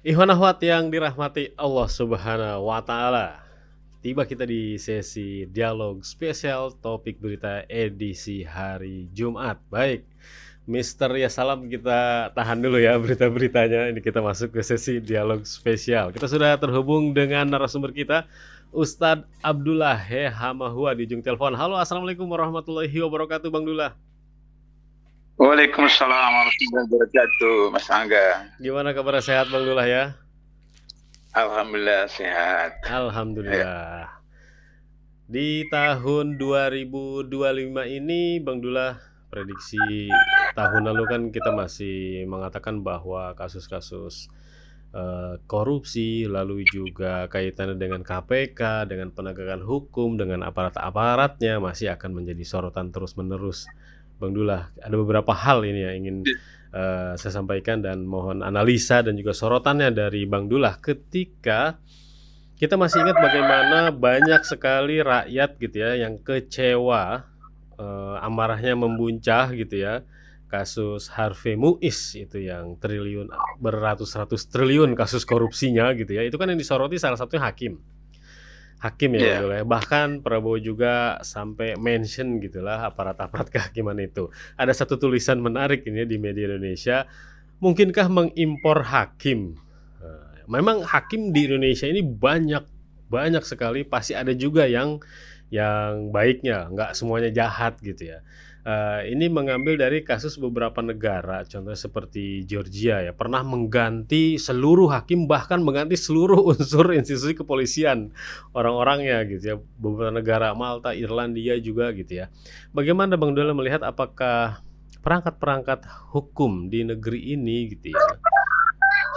Ikhwan akhwat yang dirahmati Allah Subhanahu wa taala. Tiba kita di sesi dialog spesial topik berita edisi hari Jumat. Baik, Mister ya salam kita tahan dulu ya berita-beritanya. Ini kita masuk ke sesi dialog spesial. Kita sudah terhubung dengan narasumber kita, Ustadz Abdullah Hamahua di ujung telepon. Halo, assalamualaikum warahmatullahi wabarakatuh, Bang Dullah. Waalaikumsalam warahmatullahi wabarakatuh, Mas Angga. Gimana kabar, sehat Bang Dullah ya? Alhamdulillah sehat. Alhamdulillah. Di tahun 2025 ini Bang Dullah, prediksi tahun lalu kan kita masih mengatakan bahwa kasus-kasus korupsi, lalu juga kaitannya dengan KPK, dengan penegakan hukum, dengan aparat-aparatnya masih akan menjadi sorotan terus-menerus. Bang Dullah, ada beberapa hal ini yang ingin saya sampaikan dan mohon analisa dan juga sorotannya dari Bang Dullah ketika kita masih ingat bagaimana banyak sekali rakyat gitu ya yang kecewa, amarahnya membuncah gitu ya. Kasus Harvey Muiz itu yang beratus-ratus triliun kasus korupsinya gitu ya. Itu kan yang disoroti salah satunya hakim. Hakim ya Bang Ya, Dul ya. Bahkan Prabowo juga sampai mention gitulah aparat-aparat kehakiman itu. Ada satu tulisan menarik ini di media Indonesia, mungkinkah mengimpor hakim? Memang hakim di Indonesia ini banyak banyak sekali, pasti ada juga yang baiknya, nggak semuanya jahat gitu ya. Ini mengambil dari kasus beberapa negara, contohnya seperti Georgia ya, pernah mengganti seluruh hakim, bahkan mengganti seluruh unsur institusi kepolisian orang-orangnya gitu ya. Beberapa negara, Malta, Irlandia juga gitu ya. Bagaimana Bang Dola melihat apakah perangkat-perangkat hukum di negeri ini gitu ya,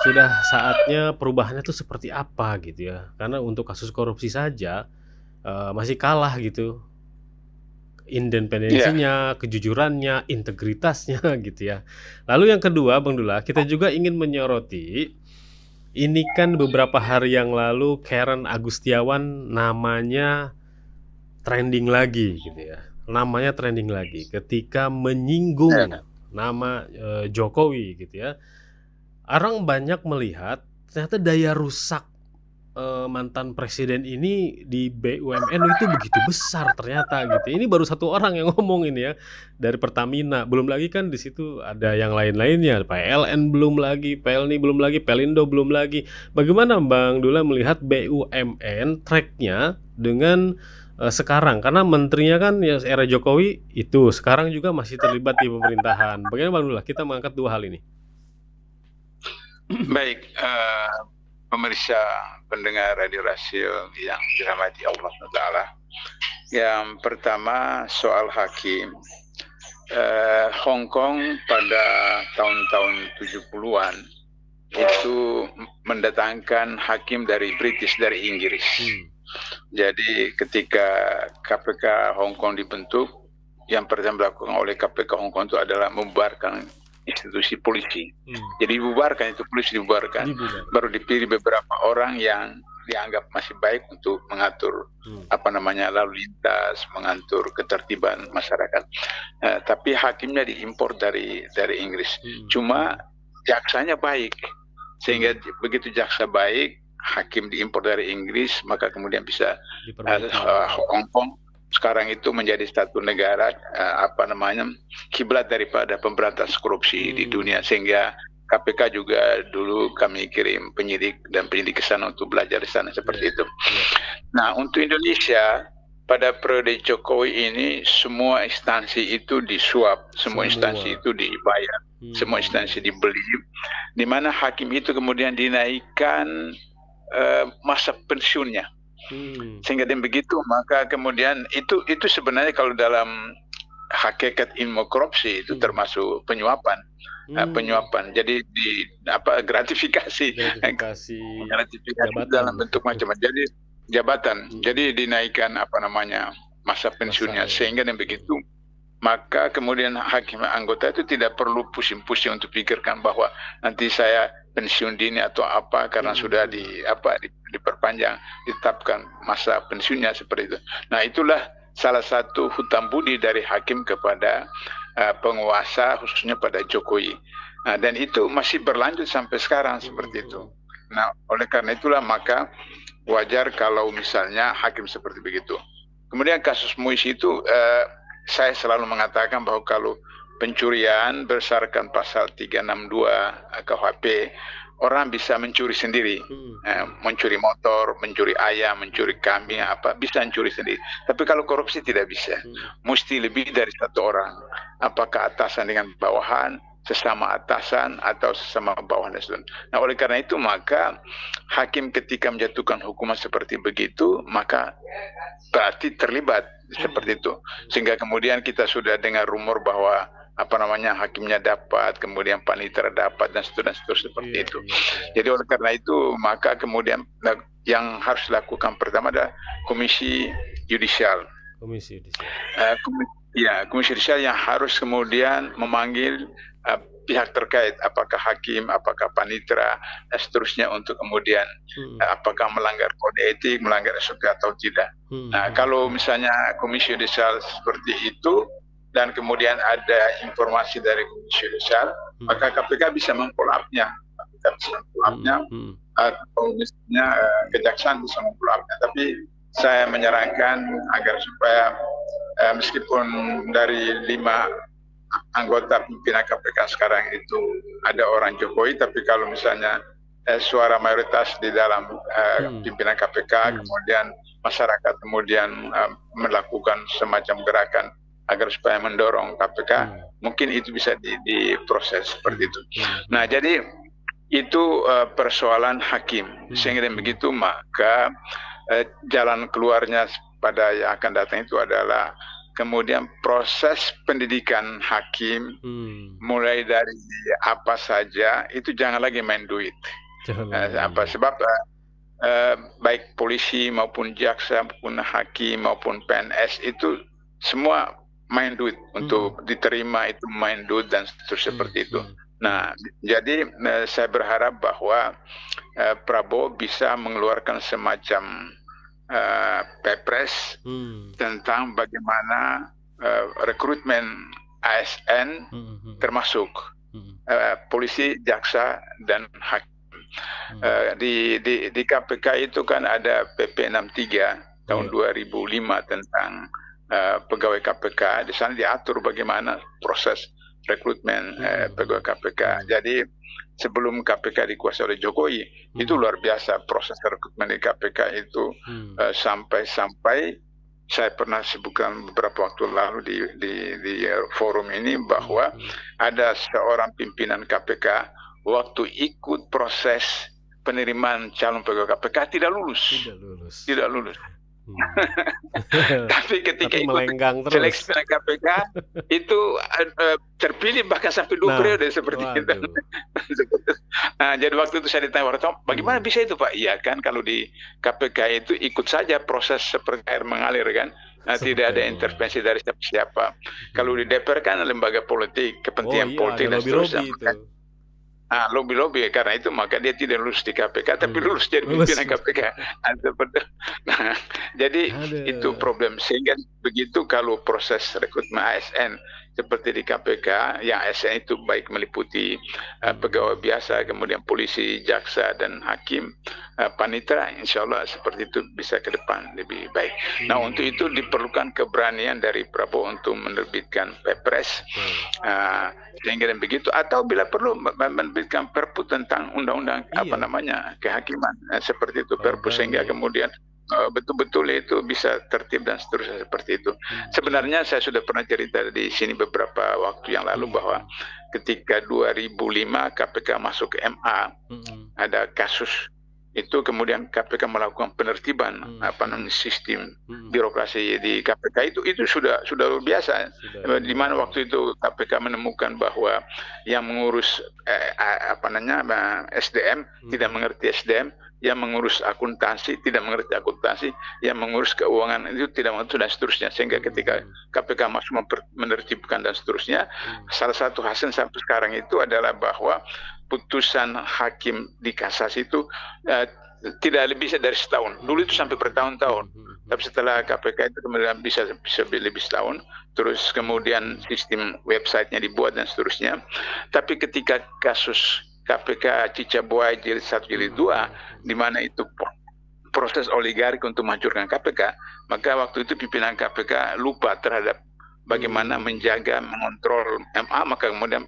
sudah saatnya perubahannya tuh seperti apa gitu ya? Karena untuk kasus korupsi saja masih kalah gitu, ya, independensinya, kejujurannya, integritasnya gitu ya. Lalu yang kedua, Bang Dula, kita juga ingin menyoroti ini kan beberapa hari yang lalu Karen Agustiawan namanya trending lagi gitu ya. Namanya trending lagi ketika menyinggung ya. nama Jokowi gitu ya. Orang banyak melihat ternyata daya rusak mantan presiden ini di BUMN itu begitu besar ternyata gitu. Ini baru satu orang yang ngomong ini ya, dari Pertamina. Belum lagi kan di situ ada yang lain-lainnya, PLN belum lagi, PLNI belum lagi, Pelindo belum lagi. Bagaimana Bang Dula melihat BUMN tracknya dengan sekarang? Karena menterinya kan ya era Jokowi itu, sekarang juga masih terlibat di pemerintahan. Bagaimana Bang Dula? Kita mengangkat dua hal ini. Baik, pemirsa pendengar Radio Rasil yang dirahmati Allah Taala. Yang pertama soal hakim. Hong Kong pada tahun-tahun 70-an itu mendatangkan hakim dari British, dari Inggris. Jadi ketika KPK Hong Kong dibentuk, yang pertama dilakukan oleh KPK Hong Kong itu adalah membubarkan institusi polisi. Jadi dibubarkan, itu polisi dibubarkan. Baru dipilih beberapa orang yang dianggap masih baik untuk mengatur lalu lintas, mengatur ketertiban masyarakat. Tapi hakimnya diimpor dari Inggris. Cuma jaksanya baik, sehingga begitu jaksa baik, hakim diimpor dari Inggris, maka kemudian bisa Hong Kong sekarang itu menjadi satu negara kiblat daripada pemberantasan korupsi di dunia, sehingga KPK juga dulu kami kirim penyidik ke sana untuk belajar di sana seperti itu. Nah, untuk Indonesia pada periode Jokowi ini semua instansi itu disuap, semua instansi itu dibayar, semua instansi dibeli, di mana hakim itu kemudian dinaikkan masa pensiunnya. Sehingga dengan begitu maka kemudian itu sebenarnya kalau dalam hakikat ilmu korupsi itu termasuk penyuapan. Penyuapan. Jadi gratifikasi dalam bentuk macam-macam. Jadi jabatan. Jadi dinaikkan masa pensiunnya, sehingga dengan begitu maka kemudian hakim anggota itu tidak perlu pusing-pusing untuk pikirkan bahwa nanti saya pensiun dini atau apa, karena sudah diperpanjang, ditetapkan masa pensiunnya seperti itu. Nah, itulah salah satu hutang budi dari hakim kepada penguasa, khususnya pada Jokowi. Nah, dan itu masih berlanjut sampai sekarang seperti itu. Nah, oleh karena itulah maka wajar kalau misalnya hakim seperti begitu. Kemudian kasus Muis itu saya selalu mengatakan bahwa kalau pencurian berdasarkan pasal 362 KUHP, orang bisa mencuri sendiri. Mencuri motor, mencuri ayam, mencuri kambing, apa bisa mencuri sendiri. Tapi kalau korupsi tidak bisa. Mesti lebih dari satu orang. Apakah atasan dengan bawahan, sesama atasan, atau sesama bawahan dan sebagainya. Nah, oleh karena itu maka hakim ketika menjatuhkan hukuman seperti begitu, maka berarti terlibat seperti itu. Sehingga kemudian kita sudah dengar rumor bahwa hakimnya dapat, kemudian panitera dapat, dan seterusnya seperti itu. Jadi oleh karena itu maka kemudian yang harus dilakukan pertama adalah komisi yudisial. Komisi yudisial yang harus kemudian memanggil pihak terkait, apakah hakim, apakah panitera, dan seterusnya untuk kemudian apakah melanggar kode etik, melanggar SOP atau tidak. Nah, kalau misalnya komisi yudisial seperti itu, dan kemudian ada informasi dari komisi yudisial, maka KPK bisa memfollow-up-nya. Atau misalnya kejaksaan bisa memfollow-up-nya. Tapi saya menyarankan agar supaya meskipun dari 5 anggota pimpinan KPK sekarang itu ada orang Jokowi, tapi kalau misalnya suara mayoritas di dalam pimpinan KPK, kemudian masyarakat kemudian melakukan semacam gerakan agar supaya mendorong KPK, mungkin itu bisa diproses seperti itu. Nah, jadi itu persoalan hakim. Sehingga begitu maka jalan keluarnya pada yang akan datang itu adalah kemudian proses pendidikan hakim, mulai dari apa saja, itu jangan lagi main duit. Sebab baik polisi maupun jaksa maupun hakim maupun PNS itu semua main duit. Untuk diterima itu main duit dan seterusnya seperti itu. Nah, jadi saya berharap bahwa Prabowo bisa mengeluarkan semacam Perpres tentang bagaimana rekrutmen ASN termasuk polisi, jaksa, dan hakim. Di KPK itu kan ada PP 63 tahun 2005 tentang pegawai KPK. Di sana diatur bagaimana proses rekrutmen pegawai KPK. Jadi sebelum KPK dikuasai oleh Jokowi, itu luar biasa proses rekrutmen di KPK itu, sampai saya pernah sebutkan beberapa waktu lalu di forum ini bahwa ada seorang pimpinan KPK waktu ikut proses penerimaan calon pegawai KPK tidak lulus. Tapi ketika ikut seleksi KPK itu terpilih bahkan sampai 2 periode seperti itu. Nah, jadi waktu itu saya ditanya wartawan, bagaimana bisa itu Pak? Iya kan, kalau di KPK itu ikut saja proses seperti air mengalir kan. Nah, tidak ada intervensi dari siapa-siapa. Kalau di DPR kan lembaga politik, kepentingan politik dan seterusnya. Lobby karena itu maka dia tidak lulus di KPK, tapi lulus jadi pimpinan KPK. Nah, jadi itu problem. Sehingga begitu kalau proses rekrutmen ASN seperti di KPK, yang ASN itu baik meliputi pegawai biasa, kemudian polisi, jaksa, dan hakim, panitera, insya Allah seperti itu bisa ke depan lebih baik. Nah, untuk itu diperlukan keberanian dari Prabowo untuk menerbitkan Perpres, sehingga dan begitu, atau bila perlu menerbitkan Perpu tentang undang-undang kehakiman, seperti itu Perpu, sehingga kemudian betul-betul itu bisa tertib dan seterusnya seperti itu. Sebenarnya saya sudah pernah cerita di sini beberapa waktu yang lalu bahwa ketika 2005 KPK masuk ke MA, ada kasus itu, kemudian KPK melakukan penertiban sistem birokrasi di KPK itu sudah luar biasa. Di mana waktu itu KPK menemukan bahwa yang mengurus SDM tidak mengerti SDM, yang mengurus akuntansi tidak mengerti akuntansi, yang mengurus keuangan itu tidak mengerti, dan seterusnya. Sehingga ketika KPK masuk menertibkan dan seterusnya, salah satu hasil sampai sekarang itu adalah bahwa putusan hakim di kasasi itu tidak lebih dari setahun. Dulu itu sampai bertahun-tahun, tapi setelah KPK itu kemudian bisa lebih setahun. Terus kemudian sistem websitenya dibuat dan seterusnya. Tapi ketika kasus KPK Cicabuai jilid 1 jilid 2, di mana itu proses oligarki untuk menghancurkan KPK, maka waktu itu pimpinan KPK lupa terhadap bagaimana menjaga, mengontrol MA, maka kemudian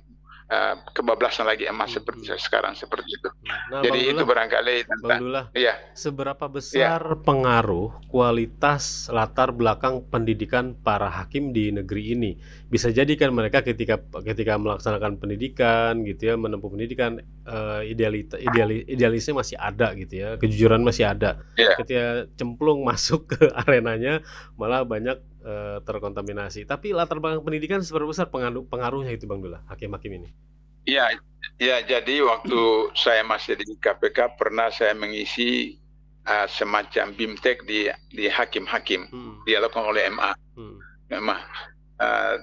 kebablasan lagi MA seperti sekarang seperti itu. Nah, Jadi itu barangkali Bang tentang Dullah, ya. seberapa besar pengaruh kualitas latar belakang pendidikan para hakim di negeri ini? Bisa jadi kan mereka ketika melaksanakan pendidikan gitu ya, menempuh pendidikan, idealisnya masih ada gitu ya, kejujuran masih ada. Ketika cemplung masuk ke arenanya malah banyak terkontaminasi. Tapi latar belakang pendidikan seberapa besar pengaruhnya itu Bang Dullah, hakim-hakim ini? Ya, jadi waktu saya masih di KPK pernah saya mengisi semacam BIMTEK di hakim-hakim dilakukan oleh MA.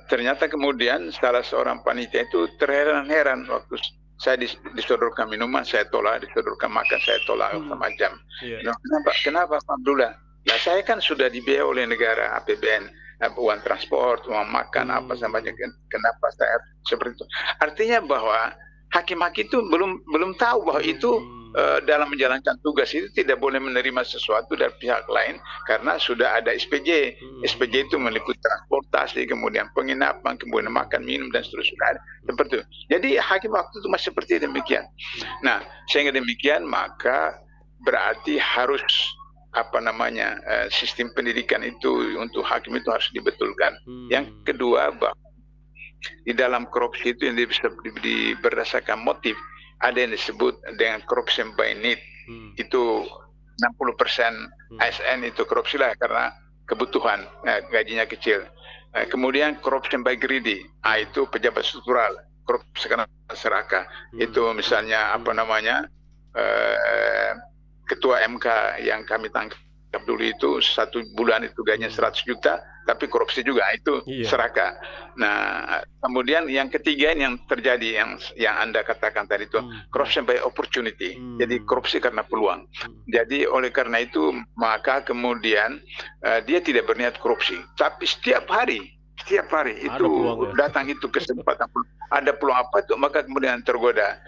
Ternyata kemudian salah seorang panitia itu terheran-heran waktu saya disodorkan minuman saya tolak, disodorkan makan saya tolak, semacam. Nah, kenapa Pak Abdullah? Nah, saya kan sudah dibiayai oleh negara, APBN, uang transport, uang makan, apa saja. Kenapa saya seperti itu? Artinya bahwa hakim-hakim itu belum tahu bahwa itu dalam menjalankan tugas itu tidak boleh menerima sesuatu dari pihak lain karena sudah ada SPJ. SPJ itu meliputi transportasi, kemudian penginapan, kemudian makan, minum, dan seterusnya. Seperti itu. Jadi hakim waktu itu masih seperti demikian. Nah, sehingga demikian maka berarti harus sistem pendidikan itu untuk hakim itu harus dibetulkan. Yang kedua, bahwa di dalam korupsi itu yang berdasarkan motif, ada yang disebut dengan corruption by need. Itu 60% ASN itu korupsi lah karena kebutuhan, gajinya kecil. Kemudian corruption by greedy, itu pejabat struktural, korupsi karena serakah. Itu misalnya Ketua MK yang kami tangkap dulu itu 1 bulan itu gajinya 100 juta, tapi korupsi juga, itu serakah. Nah, kemudian yang ketiga yang terjadi yang Anda katakan tadi itu corruption by opportunity. Jadi korupsi karena peluang. Jadi oleh karena itu maka kemudian dia tidak berniat korupsi, tapi setiap hari itu datang itu kesempatan, ada peluang apa itu, maka kemudian tergoda.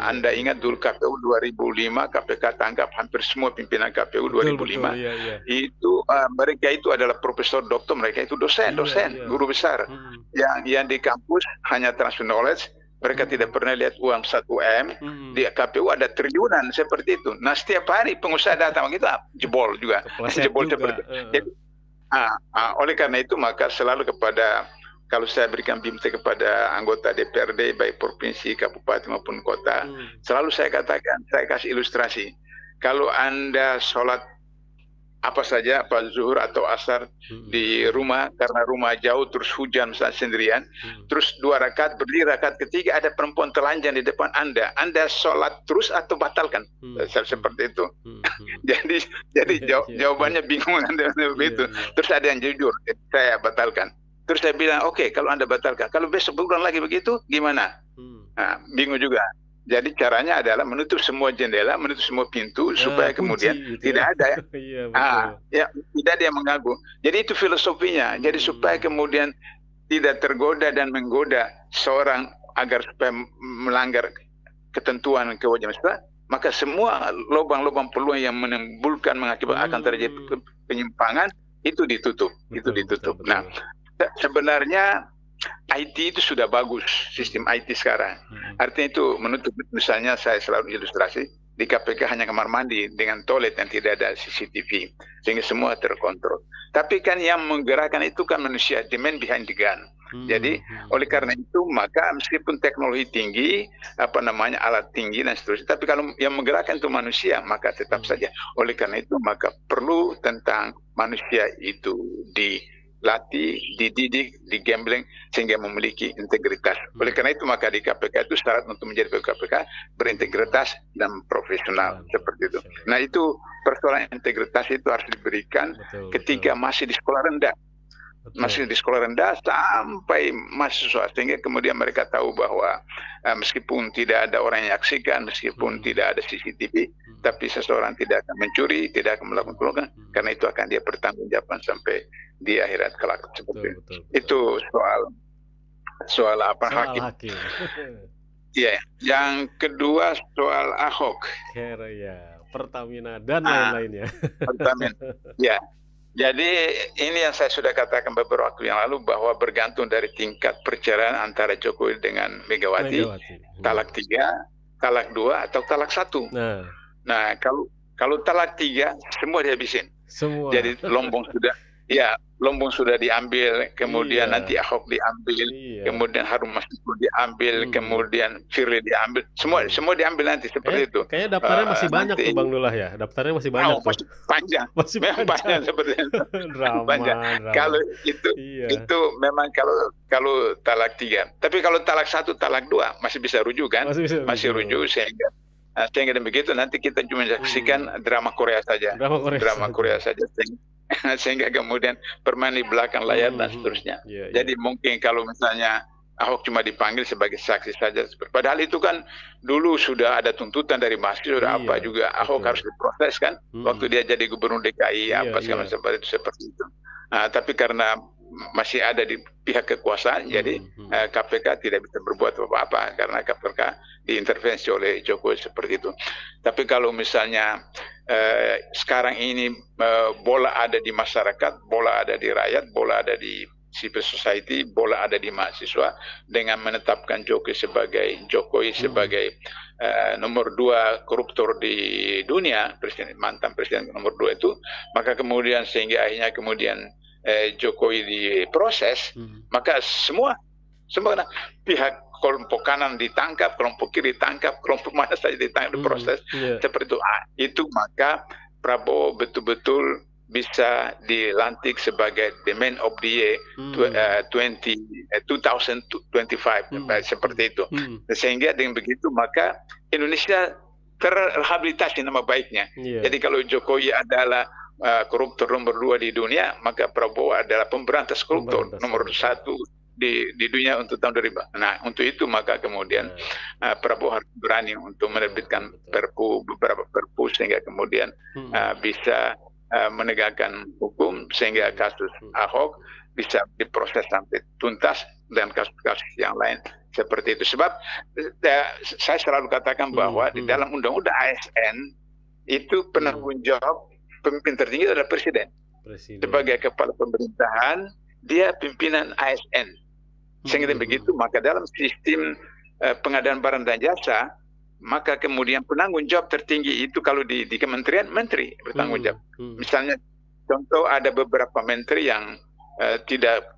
Anda ingat dulu KPU 2005, KPK tangkap hampir semua pimpinan KPU 2005. Itu mereka itu adalah profesor, doktor, mereka itu dosen, guru besar. Yang di kampus hanya transfer knowledge, mereka tidak pernah lihat uang 1M. Di KPU ada triliunan seperti itu. Nah, setiap hari pengusaha datang kita jebol juga. Jebol seperti itu. Jadi, oleh karena itu maka selalu kalau saya berikan BIMTEK kepada anggota DPRD baik provinsi, kabupaten maupun kota, selalu saya katakan, saya kasih ilustrasi. Kalau Anda sholat apa saja, zuhur atau asar di rumah, karena rumah jauh terus hujan misalnya sendirian, terus 2 rakaat, berdiri rakaat ketiga ada perempuan telanjang di depan Anda sholat terus atau batalkan? Seperti itu. Jadi jawabannya bingung Anda begitu. Terus ada yang jujur, saya batalkan. Terus saya bilang, oke, kalau Anda batalkan, kalau besok berulang lagi begitu gimana? Nah, bingung juga. Jadi caranya adalah menutup semua jendela, menutup semua pintu supaya kemudian tidak ada tidak ada yang mengganggu. Jadi itu filosofinya. Jadi supaya kemudian tidak tergoda dan menggoda seorang agar supaya melanggar ketentuan kewajiban, maka semua lubang-lubang peluang yang menimbulkan mengakibatkan akan terjadi penyimpangan itu ditutup. Betul. Nah, sebenarnya IT itu sudah bagus, sistem IT sekarang. Artinya itu menutup, misalnya saya selalu ilustrasi, di KPK hanya kamar mandi dengan toilet yang tidak ada CCTV, sehingga semua terkontrol. Tapi kan yang menggerakkan itu kan manusia, the man behind the gun. Jadi oleh karena itu maka meskipun teknologi tinggi, alat tinggi dan seterusnya, tapi kalau yang menggerakkan itu manusia, maka tetap saja. Oleh karena itu maka perlu tentang manusia itu dilatih, dididik, digambling sehingga memiliki integritas. Oleh karena itu maka di KPK itu syarat untuk menjadi pegawai KPK berintegritas dan profesional seperti itu. Nah, itu persoalan integritas itu harus diberikan ketika masih di sekolah rendah. Masih di sekolah rendah sampai mahasiswa, sehingga kemudian mereka tahu bahwa meskipun tidak ada orang yang menyaksikan, meskipun tidak ada CCTV, tapi seseorang tidak akan mencuri, tidak akan melakukan pelanggaran, karena itu akan dia bertanggungjawab sampai di akhirat kelak. Seperti itu soal hakim. Iya, yang kedua soal Ahok. Kira ya, Pertamina dan Ah, lain-lainnya. Pertamina. Ya, jadi ini yang saya sudah katakan beberapa waktu yang lalu bahwa bergantung dari tingkat perceraian antara Jokowi dengan Megawati, Megawati. talak 3, talak 2, atau talak 1. Nah, Nah, kalau talak 3 semua dihabisin. semua. Jadi Lombong sudah diambil, kemudian Iya, nanti Ahok diambil, iya. kemudian Harun Masiku diambil, Mhm, kemudian Firly diambil, semua mhm. semua diambil nanti seperti itu. Kayaknya daftarnya masih banyak Nanti tuh Bang Dullah ya? Daftarnya masih banyak tuh. masih panjang, Masih memang panjang. panjang seperti itu, panjang. Drama drama. Kalau itu Iya, itu memang kalau talak 3. Tapi kalau talak 1, talak 2 masih bisa rujuk kan? masih bisa Masih rujuk rujuk. sehingga dengan begitu nanti kita cuma Mhm. saksikan drama Korea saja. Drama Korea Drama Korea saja. saja sehingga kemudian bermain di belakang layar dan Mhm, mhm. seterusnya. Iya, iya. Jadi mungkin kalau misalnya Ahok cuma dipanggil sebagai saksi saja, padahal itu kan dulu sudah ada tuntutan dari mahasiswa, sudah apa Iya, juga Ahok harus betul. diproses kan, waktu Mhm. dia jadi gubernur DKI Iya, apa segala iya. macam seperti itu. Tapi karena masih ada di pihak kekuasaan, jadi Mhm, mhm. KPK tidak bisa berbuat apa-apa karena KPK diintervensi oleh Jokowi seperti itu. Tapi kalau misalnya sekarang ini bola ada di masyarakat, bola ada di rakyat, bola ada di civil society, bola ada di mahasiswa dengan menetapkan Jokowi Mhm. sebagai nomor 2 koruptor di dunia, mantan presiden nomor 2 itu, maka kemudian sehingga akhirnya kemudian Jokowi diproses, Mhm. maka semua pihak kelompok kanan ditangkap, kelompok kiri ditangkap, kelompok mana saja ditangkap, Mhm. diproses Iya. seperti itu. Itu maka Prabowo betul-betul bisa dilantik sebagai the man of the year Mmm. 2025 Mhm, seperti mhm, itu. mhm. Sehingga dengan begitu maka Indonesia terrehabilitasi nama baiknya. Iya, Jadi kalau Jokowi adalah koruptor nomor 2 di dunia, maka Prabowo adalah pemberantas koruptor pemberantas nomor koruptor. 1 di dunia untuk tahun 2000. Nah, untuk itu maka kemudian Nah, Prabowo harus berani untuk betul menerbitkan betul. beberapa perpu sehingga kemudian Mhm, bisa menegakkan hukum sehingga mhm, kasus mhm, Ahok bisa diproses sampai tuntas dan kasus-kasus yang lain seperti itu. Sebab saya selalu katakan mhm, bahwa di mhm. dalam undang-undang ASN itu Mhm. penanggung jawab pemimpin tertinggi adalah presiden. Sebagai Presiden. kepala pemerintahan, dia pimpinan ASN. Mhm, Sehingga begitu, mhm. maka dalam sistem pengadaan barang dan jasa, maka kemudian penanggung jawab tertinggi itu kalau di kementerian, menteri bertanggung jawab. Mhm, mhm. Misalnya, contoh ada beberapa menteri yang tidak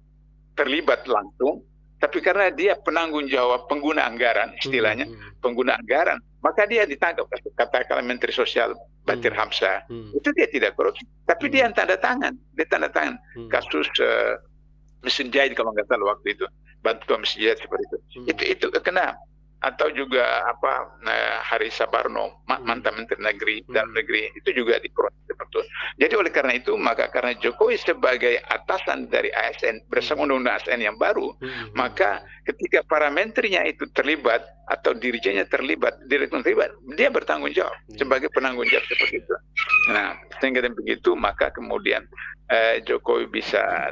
terlibat langsung, tapi karena dia penanggung jawab pengguna anggaran, Mhm, istilahnya mhm. pengguna anggaran, maka dia ditangkap. Katakanlah Menteri Sosial Batir Mhm, Hamzah, mhm, itu dia tidak korupsi, tapi dia mhm, yang tanda tangan, mhm, kasus mesin jahit kalau nggak salah waktu itu, bantuan mesin jahit seperti itu. mhm, Itu kena. Atau juga Hari Sabarno, mhm, mantan Menteri Negeri Dalam mhm, Negeri, itu juga diproses seperti itu. Jadi oleh karena itu, maka karena Jokowi sebagai atasan dari ASN bersama mhm, undang-undang ASN yang baru, mhm, mhm, maka mhm. ketika para menterinya itu terlibat atau dirijennya terlibat, direktur terlibat, dia bertanggung jawab Iya, sebagai penanggung jawab seperti iya, itu. iya. Nah, sehingga dengan begitu maka kemudian Jokowi bisa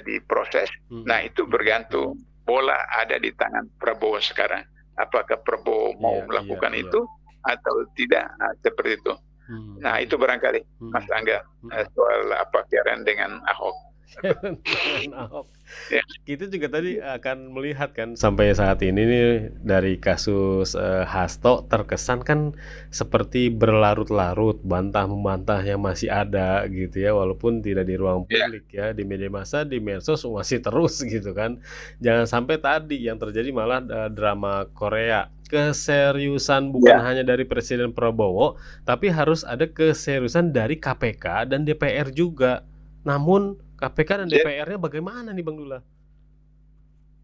diproses. Nah, Mhm, itu mhm, mhm. bergantung, bola ada di tangan Prabowo sekarang. Apakah Prabowo mau Iya, iya, melakukan iya. itu atau tidak? Nah, seperti itu. Mhm, Nah, itu mhm, barangkali Mas mhm, Angga mhm, mhm. soal apa kaitan dengan Ahok. Dengan Ahok. Ya, Kita juga tadi akan melihat kan sampai saat ini nih dari kasus Hasto terkesan kan seperti berlarut-larut bantah-membantah yang masih ada gitu ya walaupun tidak di ruang ya, publik ya di media massa di medsos masih terus gitu kan jangan sampai tadi yang terjadi malah drama Korea keseriusan bukan ya. hanya dari Presiden Prabowo tapi harus ada keseriusan dari KPK dan DPR juga namun KPK dan Jadi, DPR-nya bagaimana nih Bang Dullah?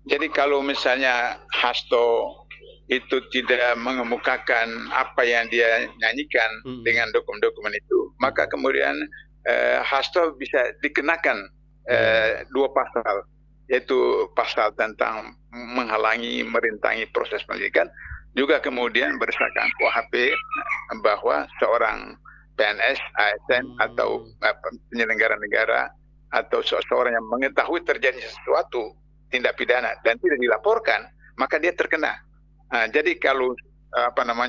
jadi kalau misalnya Hasto itu tidak mengemukakan apa yang dia nyanyikan Mhm, dengan dokumen-dokumen itu, maka mhm. kemudian Hasto bisa dikenakan Iya, 2 pasal, yaitu pasal tentang menghalangi, merintangi proses penyidikan, juga kemudian berdasarkan KUHP bahwa seorang PNS, ASN, atau mmm, penyelenggara negara, atau seseorang yang mengetahui terjadi sesuatu tindak pidana dan tidak dilaporkan, maka dia terkena Jadi kalau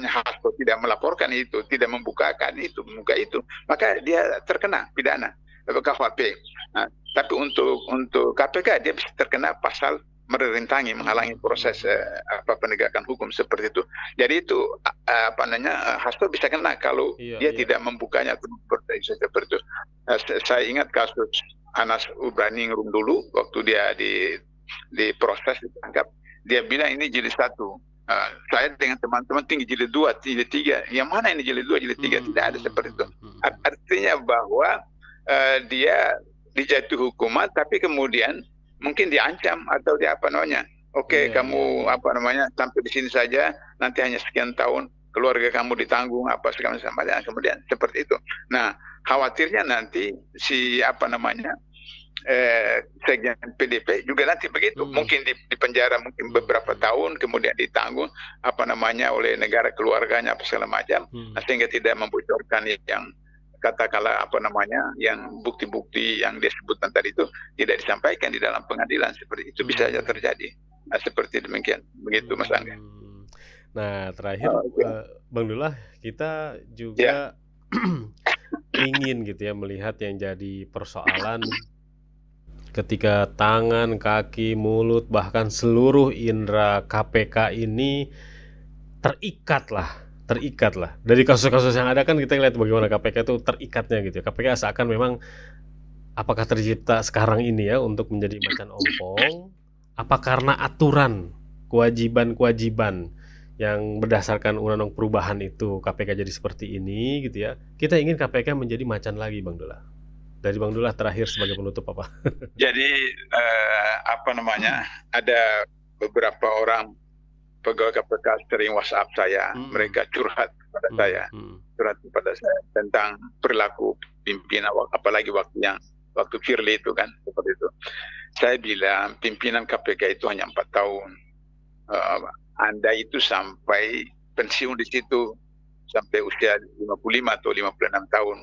Hasto tidak melaporkan itu, tidak membukakan itu, maka dia terkena pidana KUHP. Tapi untuk KPK dia bisa terkena pasal merintangi, menghalangi proses penegakan hukum seperti itu. Jadi itu Hasto bisa kena kalau dia tidak membukanya atau seperti itu. Saya ingat kasus Anas Urbaningrum dulu waktu dia diproses, ditangkap, dia bilang ini jilid 1. Saya dengan teman-teman tinggi jilid 2, jilid 3. Yang mana ini jilid 2, jilid 3? Tidak ada seperti itu. Artinya bahwa dia dijatuhi hukuman, tapi kemudian mungkin diancam atau kamu sampai di sini saja, nanti hanya sekian tahun, keluarga kamu ditanggung segala macam, kemudian seperti itu. Nah, khawatirnya nanti si sekjen PDP juga nanti begitu, mungkin di penjara mungkin beberapa tahun, kemudian ditanggung oleh negara, keluarganya segala macam, sehingga tidak membocorkan yang katakanlah yang bukti-bukti yang disebutkan tadi itu tidak disampaikan di dalam pengadilan, seperti itu bisa saja terjadi. Seperti demikian, begitu Mas Angga. Nah, terakhir Bang Dullah, kita juga ingin gitu ya melihat yang jadi persoalan ketika tangan, kaki, mulut, bahkan seluruh indera KPK ini terikat lah. Dari kasus-kasus yang ada kan kita lihat bagaimana KPK itu terikatnya gitu ya. KPK seakan memang apakah tercipta sekarang ini ya untuk menjadi macan ompong, apa karena aturan, kewajiban yang berdasarkan undang-undang perubahan itu KPK jadi seperti ini gitu ya. Kita ingin KPK menjadi macan lagi, Bang Dullah. Dari Bang Dullah terakhir sebagai penutup apa? Jadi ada beberapa orang pegawai KPK sering WhatsApp saya, mereka curhat kepada saya tentang perilaku pimpinan, apalagi waktu Firly itu kan seperti itu. Saya bilang pimpinan KPK itu hanya 4 tahun. Anda itu sampai pensiun di situ sampai usia 55 atau 56 tahun.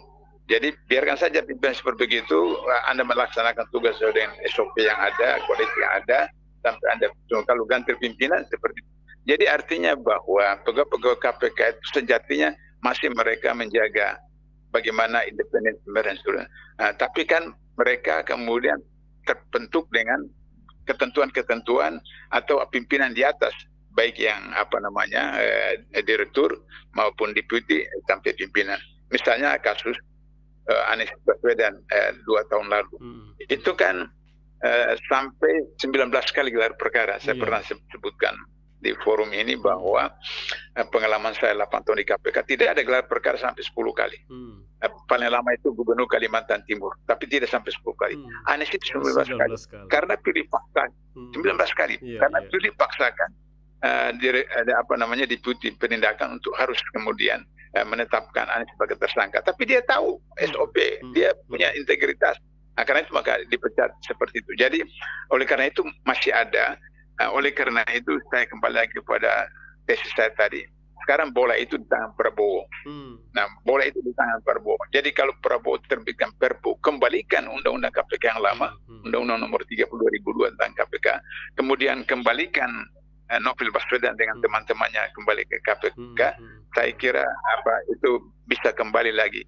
Jadi biarkan saja pimpinan seperti begitu, Anda melaksanakan tugas dengan SOP yang ada, koalisi yang ada, sampai Anda kalau ganti pimpinan seperti itu. Jadi artinya bahwa pegawai KPK itu sejatinya masih mereka menjaga bagaimana independensi dan sebagainya. Tapi kan mereka kemudian terbentuk dengan ketentuan-ketentuan atau pimpinan di atas, baik yang direktur maupun deputi sampai pimpinan. Misalnya kasus Anies Baswedan 2 tahun lalu. Itu kan sampai 19 kali gelar perkara. Saya pernah sebutkan di forum ini bahwa pengalaman saya 8 tahun di KPK tidak ada gelar perkara sampai 10 kali. Paling lama itu Gubernur Kalimantan Timur, tapi tidak sampai 10 kali. Anies itu 19 kali. Karena pilih paksa 19 kali. Karena pilih paksakan deputi penindakan untuk harus kemudian menetapkan Anies sebagai tersangka. Tapi dia tahu SOP, dia punya integritas. Karena itu maka dipecat seperti itu. Jadi oleh karena itu masih ada. Oleh karena itu saya kembali lagi kepada tesis saya tadi. Sekarang bola itu di tangan Prabowo. Nah, bola itu di tangan Prabowo. Jadi kalau Prabowo terbitkan Perpu, kembalikan undang-undang KPK yang lama, undang-undang nomor 30 2002 tentang KPK. Kemudian kembalikan Novel Baswedan dengan teman-temannya kembali ke KPK. Saya kira itu bisa kembali lagi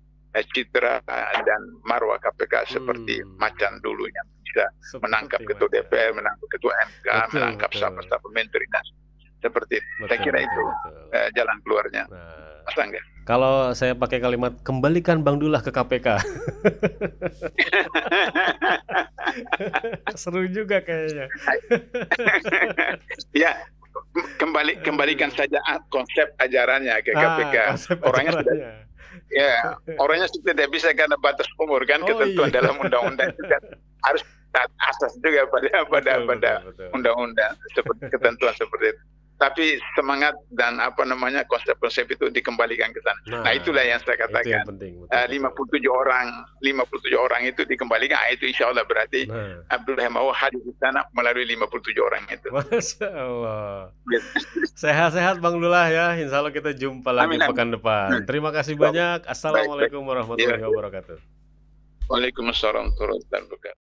citra dan marwah KPK seperti macan dulu yang bisa menangkap ketua DPR, menangkap ketua MK, menangkap siapa menteri dan seperti itu. Saya kira itu jalan keluarnya, Mas Angga. Kalau saya pakai kalimat kembalikan Bang Dullah ke KPK. Seru juga kayaknya. Ya, kembalikan saja konsep ajarannya ke KPK. Orangnya sudah orangnya tidak bisa karena batas umur kan, ketentuan dalam undang-undang itu kan harus asas juga pada undang-undang seperti ketentuan seperti itu. Tapi semangat dan konsep-konsep itu dikembalikan ke sana. Nah, itulah yang saya katakan. 57 orang itu dikembalikan. Itu insya Allah berarti Abdul Hemawa hadir di sana melalui 57 orang itu. Masya Allah. Sehat-sehat Bang Dullah ya. Insya Allah kita jumpa lagi pekan depan. Terima kasih banyak. Assalamualaikum warahmatullahi wabarakatuh. Waalaikumsalam warahmatullahi wabarakatuh.